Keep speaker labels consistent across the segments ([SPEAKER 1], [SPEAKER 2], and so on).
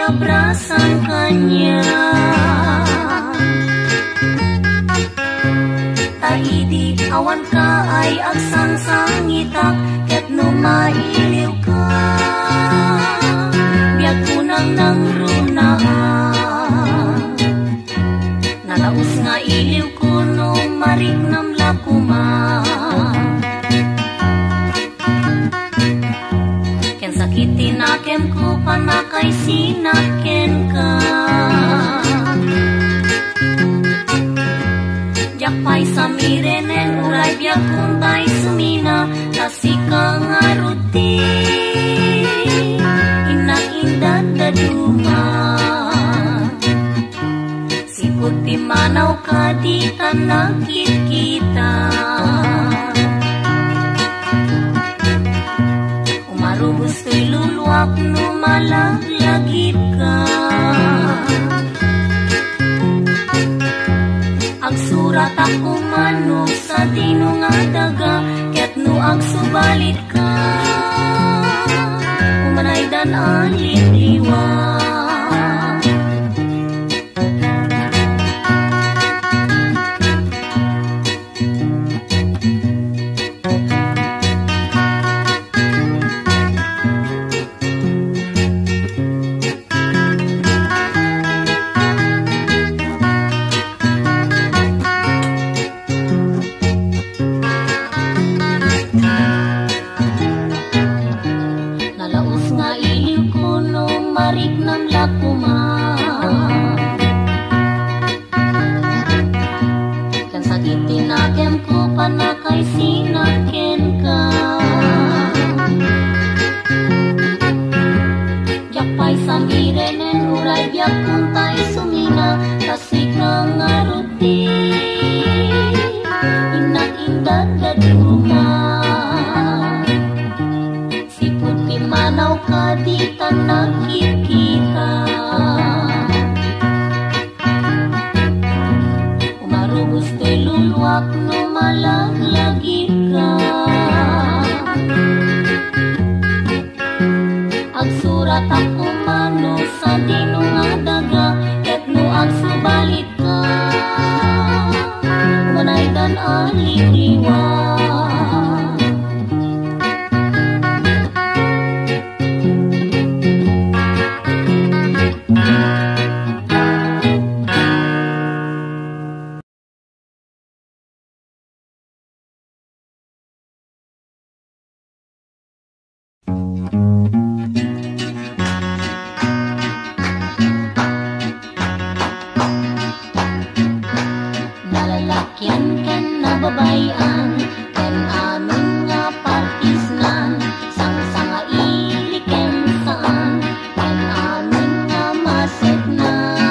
[SPEAKER 1] abrasan kanya. Taidi awan ka ay agsangsangita ket no mailiw ka biag kunang nang runaan. Nalaus nga iliw ko no marignam lakuma. Ken sakitin akem ko panakay sinaken ka. Jakpay sa mirenen uray biag kuntay sumina kasika nga ruti inaindad daduma. Sipot ti manaw ka di tanakit kita. Umarubos to'y luluak no malaglagip ka. Agsurat ako manok sa dino nga daga ket no agsubalit ka umanay dan aliliwa. Marignam lakuma kan sakitin akem ko panakay sinaken ka. Jakpay sa mirenen uray biag kuntay sumina kasika nga ruti inaindad daduma. Sipot ti manaw ka di tanakit kita. Umarubos to'y luluak no malaglagip ka. Agsurat ako mano sa dino nga daga ket no agsubalit ka umanay dan aliliwa. Nalalakyan ken nababayan ken amin nga partisnan sang sanga ili ken saan ken amin nga masetnan.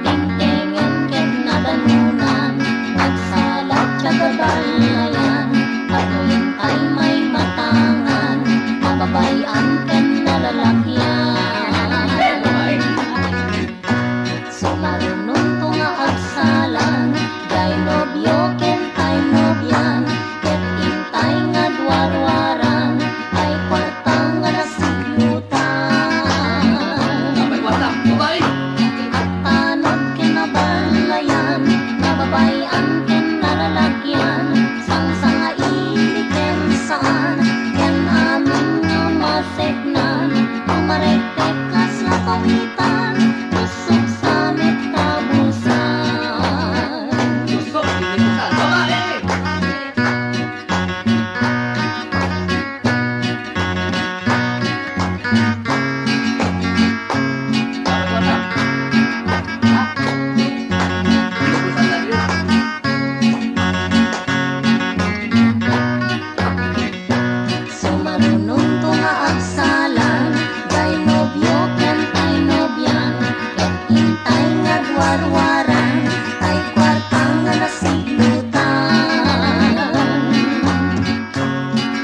[SPEAKER 1] Dingdengen ken nadanunan nagsalat sa gabalayan patuyin tay may matangan nababayan ken nalalakyan. Sumarunong to nga agsalan day nobyo ken tay nobyan ket intay nga dwarwaran tay kwarta nga nasiglutan. At tanod ken nabalayan nababayan ken nalalakyan sang sanga ili ken saan ken amin nga maseknan umarektek kas lakawitan tusok sa metabusan. Sumarunong to nga agsalan day nobyo ken tay nobyan ket intay nga dwarwaran tay kwarta nga nasiglutan.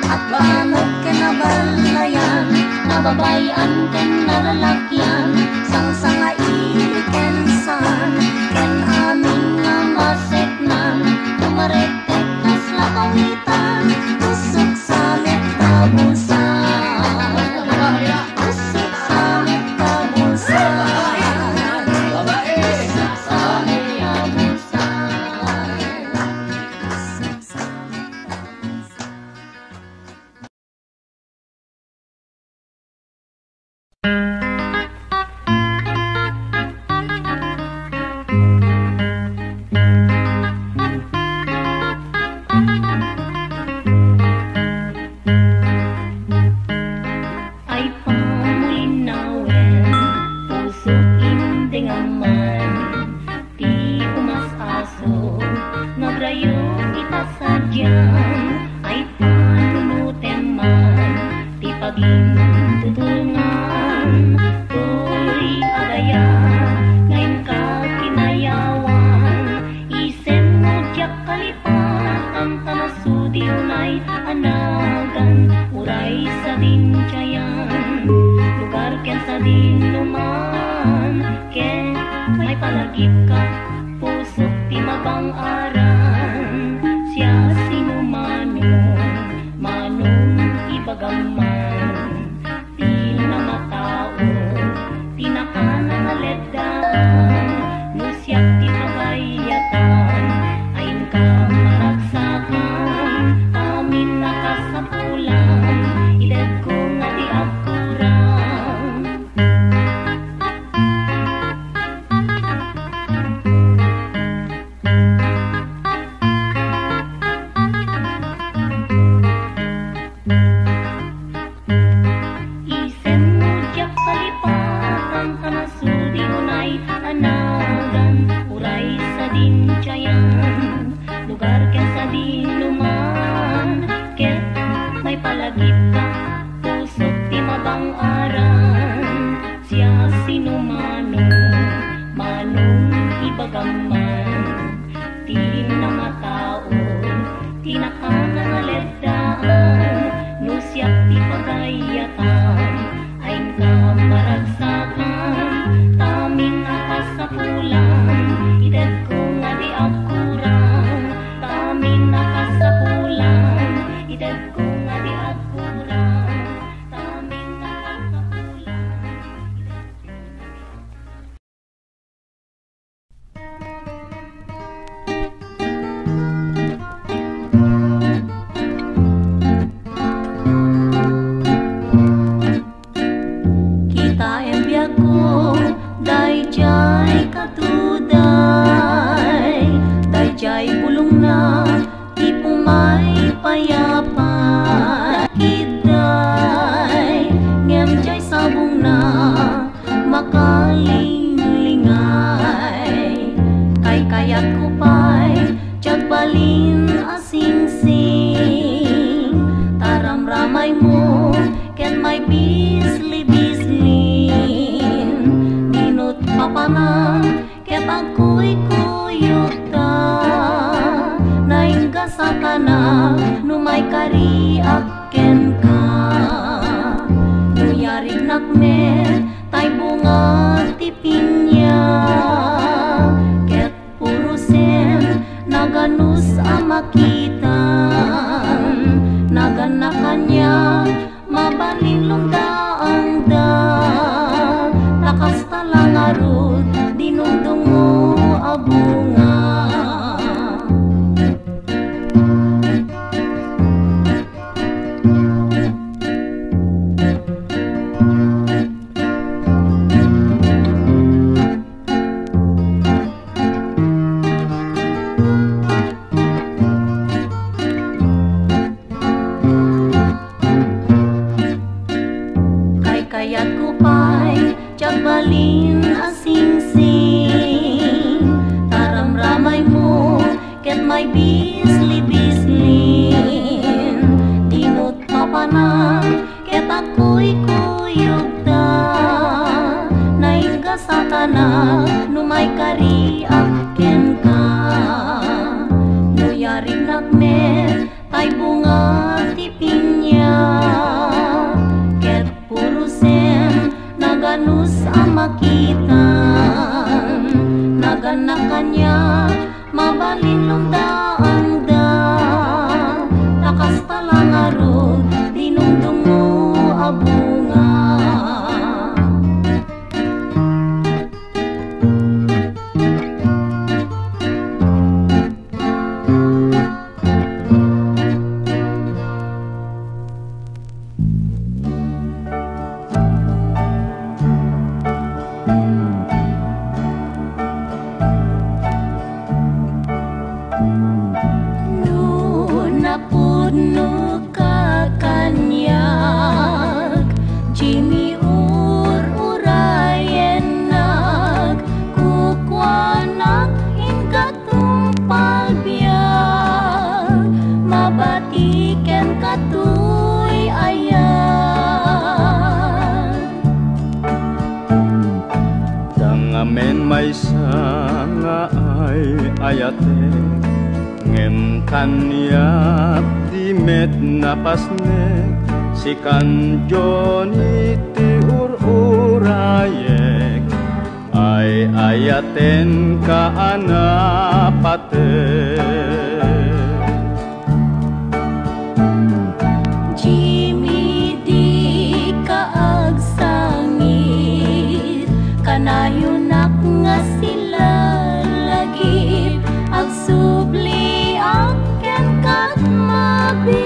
[SPEAKER 1] At panod ken nabalayan nababayan ken nalalakyan sang sanga ili ken saan ken amin nga maseknan umarektek kas lakawitan tusok sa metabusan. pagintutulungan, tuloy agaya, ngayon ka kinayawan, isen mo diyak kalipatan, tanasudi unay anagan, uray sa dincayan, lugar ken sa dinuman, ken may palagip ka, pusok ti mabang-aran, siya sinumano, manong ibagaman, di na matao, tinakanangaledaan, nusyak ti pagayatan, ayin ka maragsakan, amin nakasapulan, idad ko nga di agkurang. Isen mo diyak kalipatan, tanasudi unay anagan, uray sa dincayan, lugar ken sa dinuman, ket may palagip ka, pusok ti mabang-aran, siya sinumano, manong ibagaman, ti na matao, tinakanangaledaan, nusyak ti pagayatan, ayin ka maragsakan, tamin nakasapulan, idad ko nga di agkurang, tamin nakasapulan, idad ko nga di agkurang, tamin nakasapulan, idad ko nga di kita embya ko, dayjay katuday, dayjay bulong na, di pumay payapan, kitay, ngemjay sabong na, makalingling-lingay, kay kayat ko pa'y, tiyagbalin asing-sing, taramramay mo, ken may bisli-bislin, dinot papanang, ket ako'y kuyog ta, naingga sa kana, numay kariak ken ka, nuyarig nakme, tay bunga ti pinya, ket purusen, naganus amakitan, naganakannya, mabalin lumdaang da, lakas talang arud, dinundong mo abunga. Kayat ko pa'y tiyagbalin asing-sing, taramramay mo, ket may bisli-bislin, dinot papanang, ket ako'y kuyog ta, naingga sa kana, numay kariak ken ka, nuyarig nakme, tay bunga ti pinya, ket purusen, naganus amakitan, naganakanya, mabalin lumdaang da, lakas talang arod, dinundong mo abunga. No napudno ka
[SPEAKER 2] ayatek ngem kanyap di met napasnek si kanjoni ti urayek ay ayaten ka anapate
[SPEAKER 1] Jimmy di kaagsangit kanayunak nga sila lagi ag subli aken kat mabit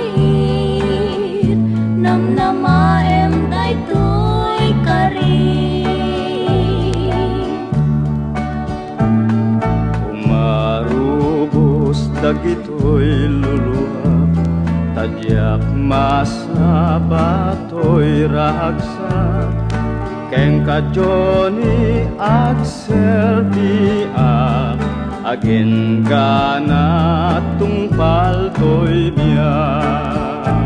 [SPEAKER 1] namnamaem daytoy kari
[SPEAKER 2] umarubos dagitoy luluhap tadyak masabatoy rahagsa keng kajoni ag serbiak agin gana tungpal toy biyak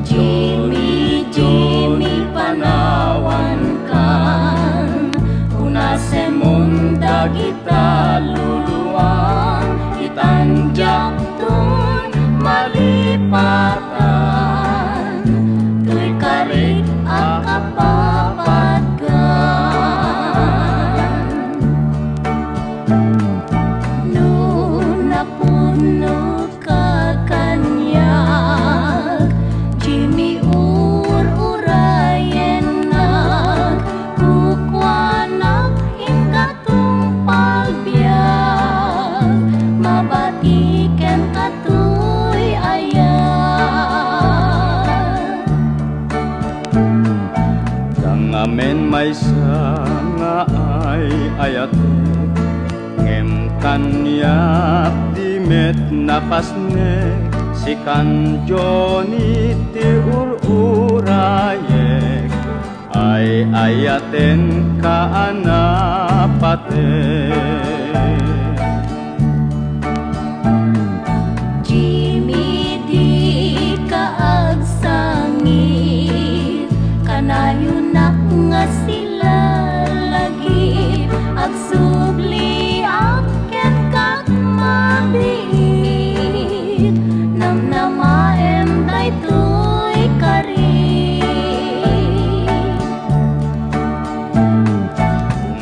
[SPEAKER 1] Jimmy, Jimmy panawan kan unase munda kita luluan itanjak tun malipatan tuy karik akapapatkan nuna puno ka kanyak Jimmy urayen nag kukwanak hingga tumpal biyak mabatiken katuy ayat
[SPEAKER 2] dangamen may nga ay ayatek ngem kanyap di met napasnek si kanjoni ti urayek ay ayaten ka anapate
[SPEAKER 1] Jimmy di kaagsangit kanayunak nga sila lagi ag subli aken kat mabit namnamaem daytoy kari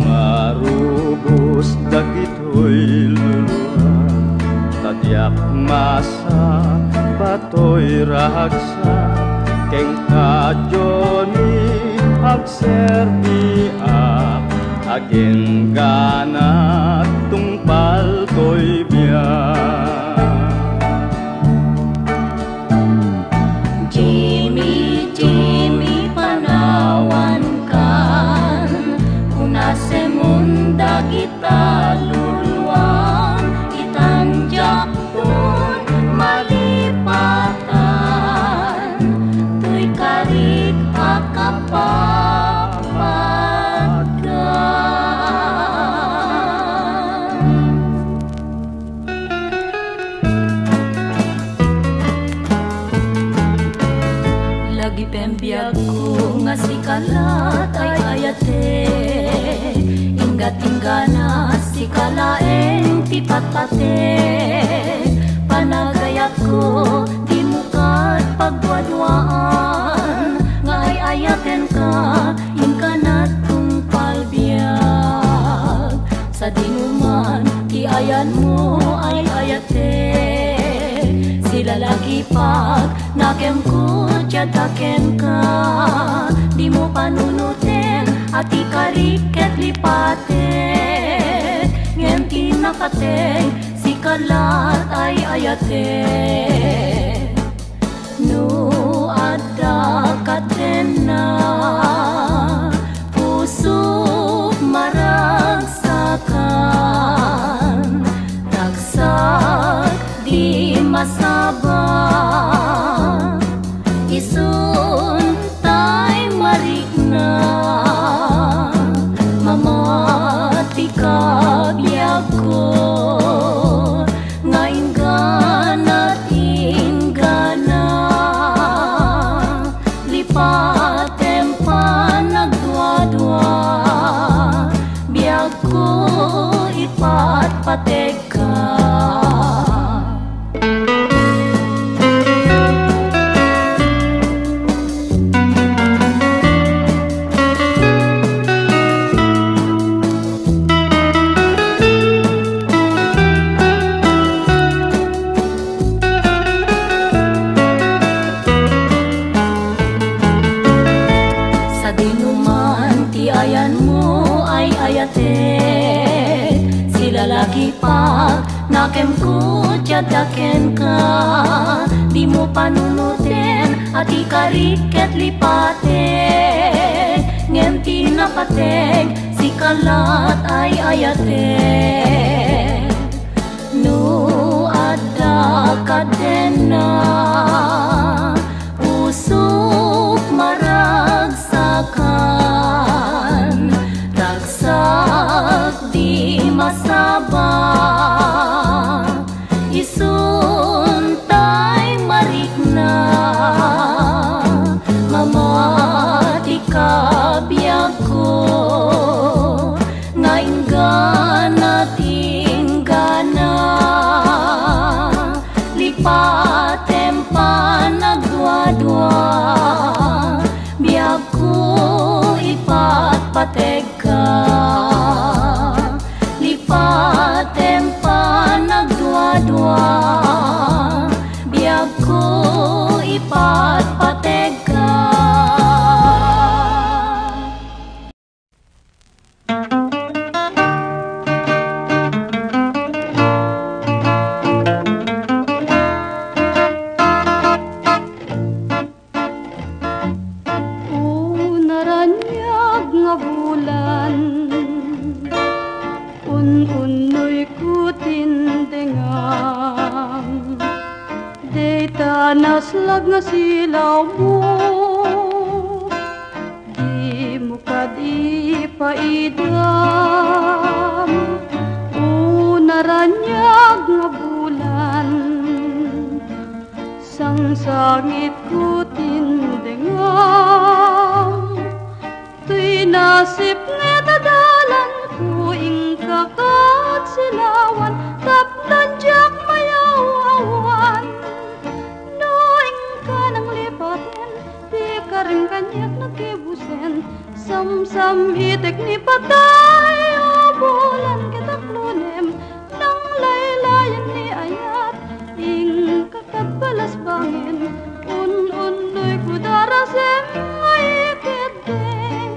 [SPEAKER 2] marubos dagitoy luluhan tadyak masa batoy rahagsa keng kajoni ag serbiak agin gana tungpal toy biyak
[SPEAKER 1] Jimmy, Jimmy panawan kan unase munda kita luluan itanjak tun malipatan tuy karik akapapatkan lagi pembiag ko nga si kalat ay ayatek ingat-ingana si kalaeng tipat-patek panagayat ko di mukat pagwadwaan nga ay ayaten ka ingkanat tungpal biag sa dinuman ti ayan mo ay ayatek sila lagi pag nakem ko jadaken ka di mo panunuten at ikariket lipaten ngem tinakateng si kalat ay ayaten no ada katena pusuk maragsakan ragsak di masabang isun tay marikna mamati ka biag ko nga ingana tinggana lipatem pa nagdwa-dwa biag ko dagdaken ka, di mo panunutin at ikariket lipaten. Ngem tinapateg si kalat ay ayaten. No adda kadena usok maragsakan, ragsak di masaba, isuntay marikna, mamati ka biag ko, ngainggana tinggana, lipatem pa nagdwa-dwa, biag ko ipatpateg ka, lipatem pa nagdwa-dwa, biag ko ipatpateg ka.
[SPEAKER 3] Naslag nga silaw mo, di mo ka di paidam. Unaranyag nga bulan, sang sangit ko tindengam. Tuy nasip nga tadalan ko, ingkakat silawan, tapnan jak mayaw-awan. Kareng kanyak nakibusen, sam-sam itek ni patay, o bulan kita klunem, nang laylayan ni ayat, ing kakat balas bangin, un-unoy kudarasem ngayikiteng.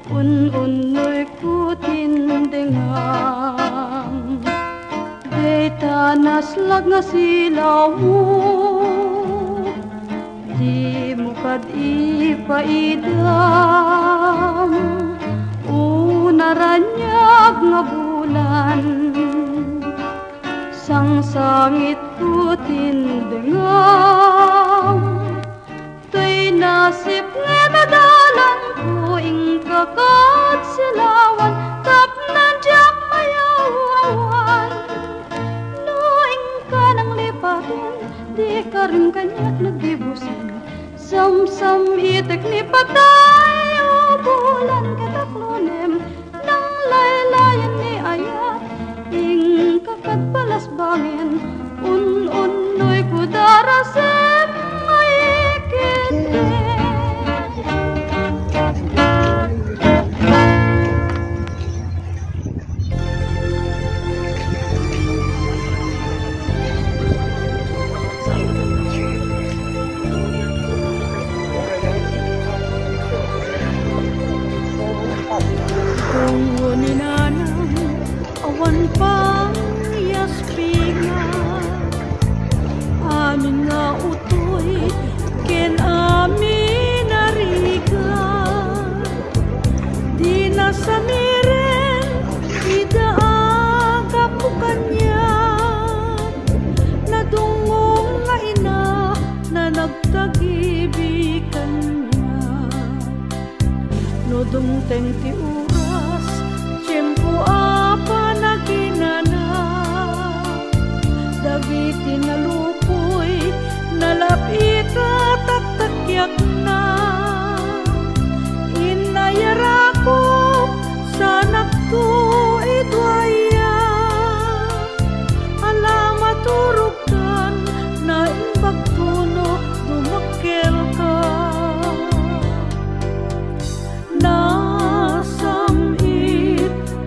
[SPEAKER 3] Un-unoy ko tindengam, dayta naslag nga silaw mo, di mo kad ipaidam. Unaranyag nga bulan, sang sangit ko tindengam. Tuy nasip nga nadalan ko, ingkakat silawan, tapnan jak mayaw-awan. Noing ka nang lipatin, di ka rin kanyak nagdibusin, sam-sam itek ni patay, o bulan kita klunem, nang laylayan ni ayat, ingkakat balas bangin, un-unoy kudarasem ngayikiteng. Awan pang yaspinga, amin nga utoy, ken amin nariga. Di nasamiren, idaaga po kanya, nadungong nga ina, na nagtagibikan niya. No dumteng ti oras, tiyempo apa naginana, dagiti nalupoy, nalapita tatakyak na. Inayarakop sa nagtuid waya, alamat turugkan na imbagtuno tumakil ka. Nasamit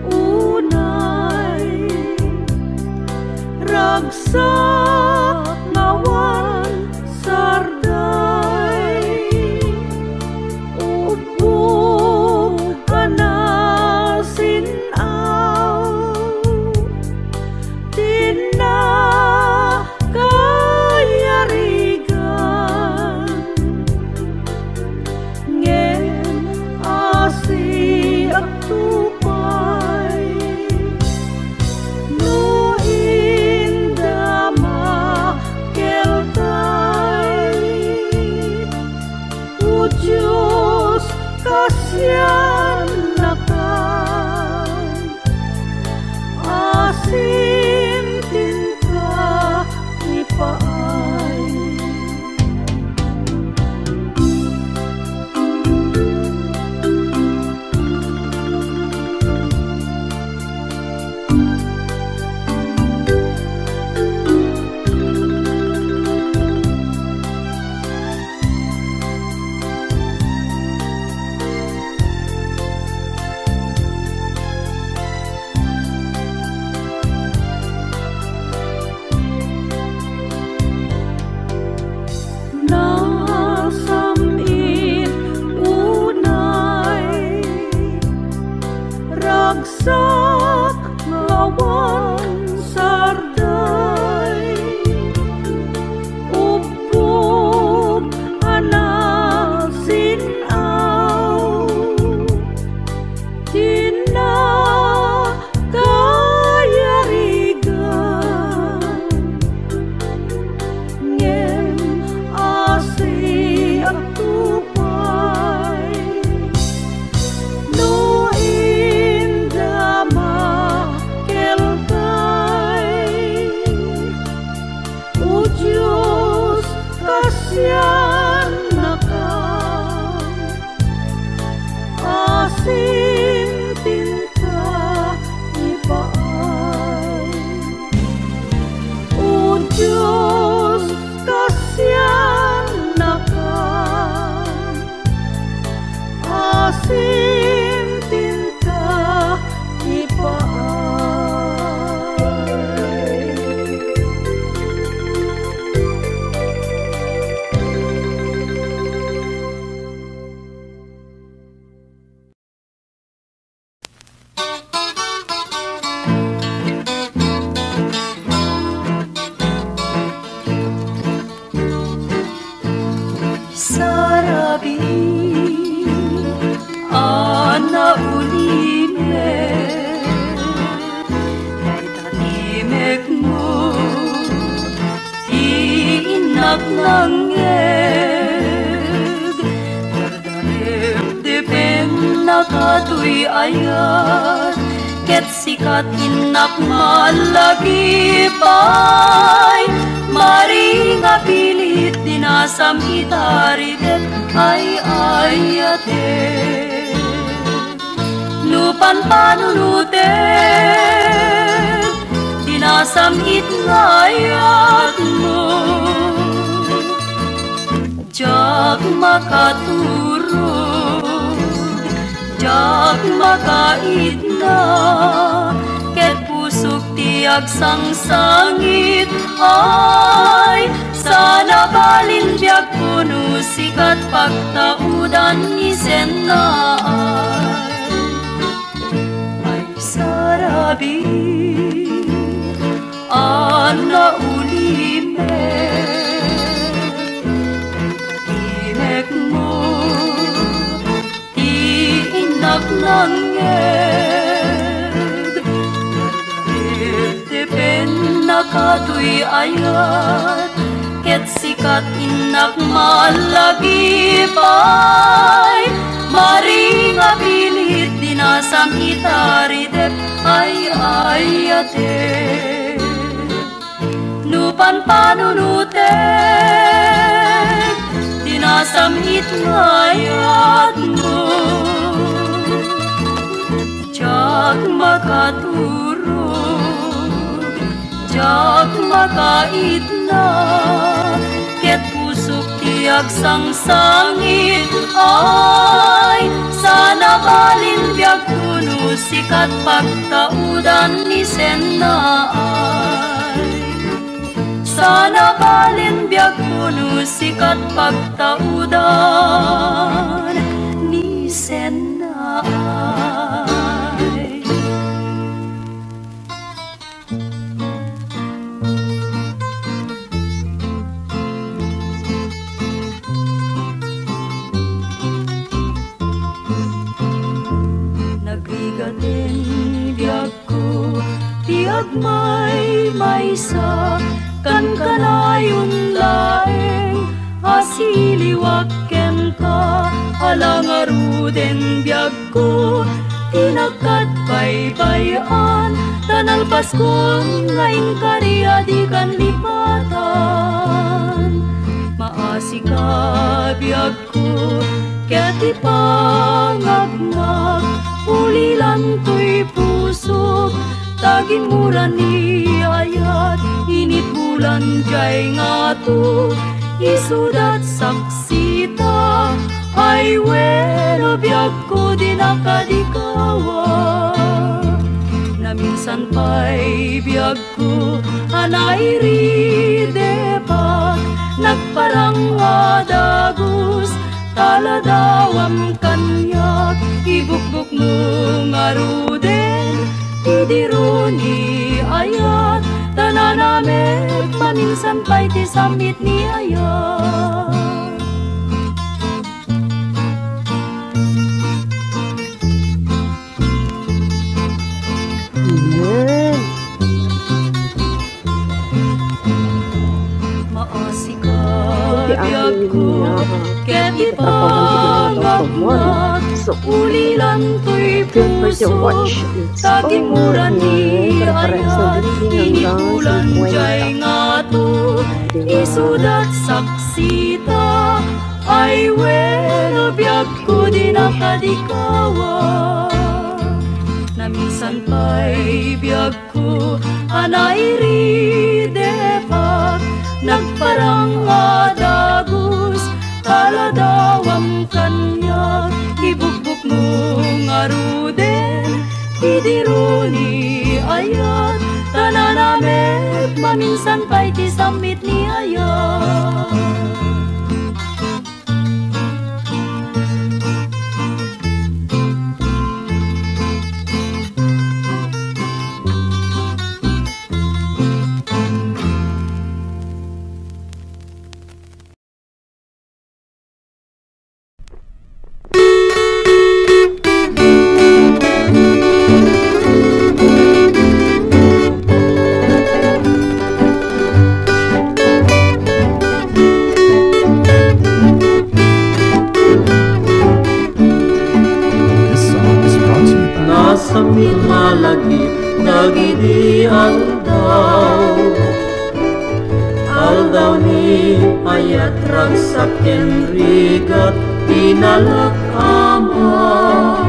[SPEAKER 3] unay, ngawan sarday ubog anasin aw tina kayarigan ngem asi at tupay no indama keltay o Diyos kasyan nakan asim tinta ipaay nasamit unay ragsak ngawan sarday ubog anasin aw tina kayarigan ngem asi at tupay no indama keltay o Diyos kasyan nakan asim tinta ipaay o Diyos kasyan nakan asim tinta ipaay Sarabi ana ulime kay tatimek mo iinak ng ngeg dardarip-dipin nakatuy ayat ket sikat inak malagipay mari nga pilit dinasam itaridet ay ayate nupan panunutet dinasam itngayat mo jak makaturog jak makaitna ket pusok tiag sangsangit ay sana balin biag puno sikat pagtaudan isen na ay sarabi ana ulime imek mo iinak ng ngeg dipin nakatuy ayat ket sikat inak malagipay mari nga pilit dinasam itaridep ay ayate nupan panunutet dinasam itngayat mo jak makaturog jak makaitna ket pusok tiag sangsangit ay sana balin biag puno sikat pagtaudan isen na ay sana balin biag puno sikat pagtaudan ni Senay. Nagrigatin biag ko tiag may maysa kan kanayon laeng asiliwak ken ka alang aruden biag ko tinakat baybayan tanalpas ko ngayon kariya di kan lipatan maasi ka biag ko keti pangagmag ulilan to'y pusok taging mura ni ayat init bulan jay nga to isudat saksita ay weno biag ko di nakadikawa na minsan pa'y biag ko anairi depak nagparang adagus taladawam kanyak ibukbuk mo ngaruden idiruni ayat tananamek maminsan pa'y ti samit ni ayat. Maasi ka biag ko ket ipangagmat ulilan to'y puso taging mura ni ayat inikulan jay nga to isudat saksita ay weno biag ko di nakadikawa na minsan pa'y biag ko anairi depak nagparang adagus taladawam kanyak ibukbuk mo ngaruden idiruni ayat tananamek maminsan pa'y ti samit ni ayat.
[SPEAKER 4] Samit malagi dagiti aldaw ni ayat ragsaken rigat pinalak ama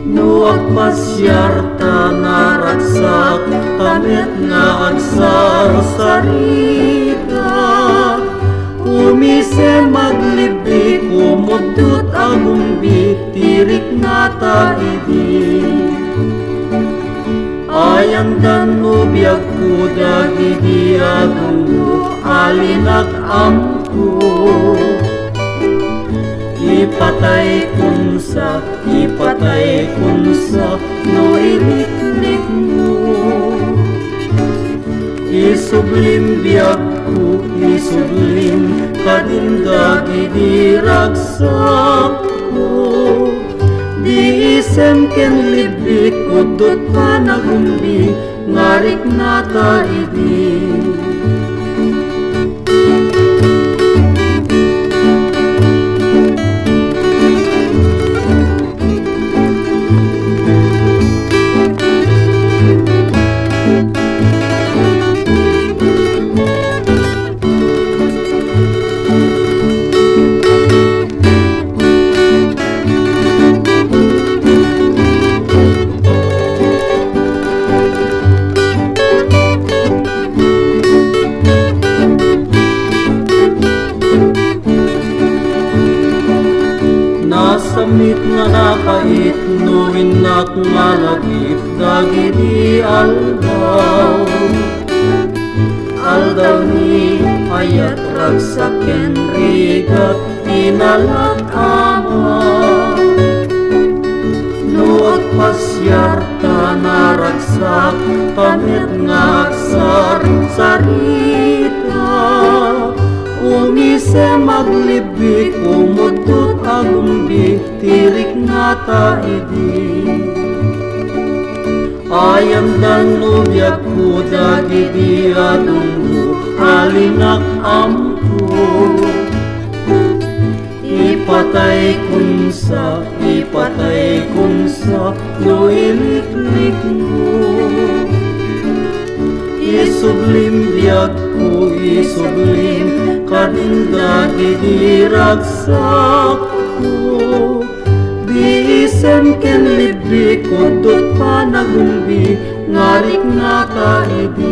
[SPEAKER 4] nuag pasyarta naragsak tamet na agsarasarigat umise maglibig umudot agumbi tirik na taidi ayandan mo biag ko dagiti agungo alinak amko ipatay kunsa no iliklik mo isublim biag ko isublim kadindagi diragsak ko di isem ken libik udot ka nagumbi ngarik na taidi Samit nga nakait nuwin na kumalagip dagiti aldaw ayat ragsaken rigat inalat Ama. No agpasyarta naragsak pamit ngaksar sarita, umise maglibik umutut agumbik tirik ngata idi. Ayam dan nubyak kuda gidia tunggu alinak ampu. Ipatay kunsa no iliklik mo. Isublim biagku isublim kadinda gidiragsaku. Biisem ken libbi kudut panagumbi ngarik na kaidi.